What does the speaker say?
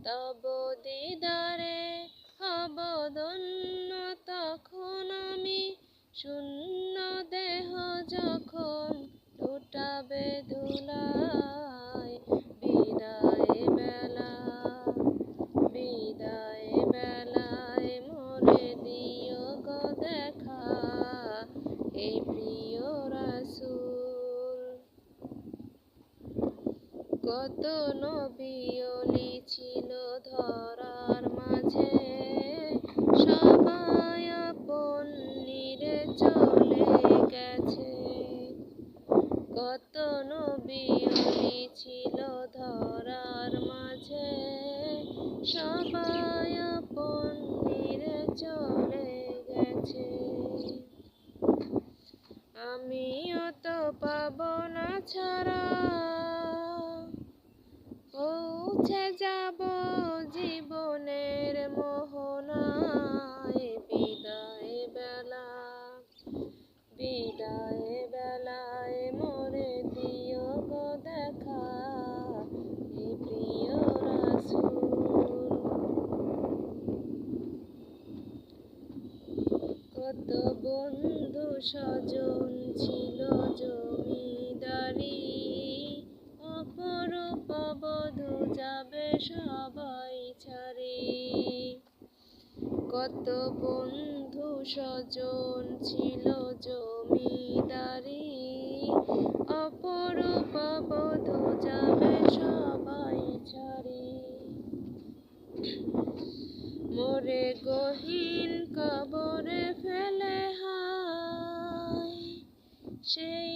তব দিদারে হব ধন্য তখন আমি, শূন্য দেহ যখন লুটাবে ধুলায়। বিদায় বেলা, বিদায় বেলায় মোরে দিও গো দেখা, এই প্রিয় রাসূল। কত নবী ওলি ছিল ধরার মাঝে, সবাই আপন নিরে চলে গেছে। কত নবী ওলি ছিল ধরার মাঝে, সবাই আপন নিরে চলে গেছে। আমিও তো পাবো না ছাড়া, পৌঁছে যাব জীবনের মোহনায়। বিদায় বেলা, বিদায় বেলায় মোরে দিও গো দেখা, এই প্রিয় রাসূল। কত বন্ধু স্বজন ছিল জমিদারি, অপরূপ বধূ যাবে সবাই ছাড়ি। কত বন্ধু স্বজন ছিল জমিদারি, অপরূপ বধূ যাবে সবাই ছাড়ি। মোরে গহীন কবরে ফেলে হায়, সেই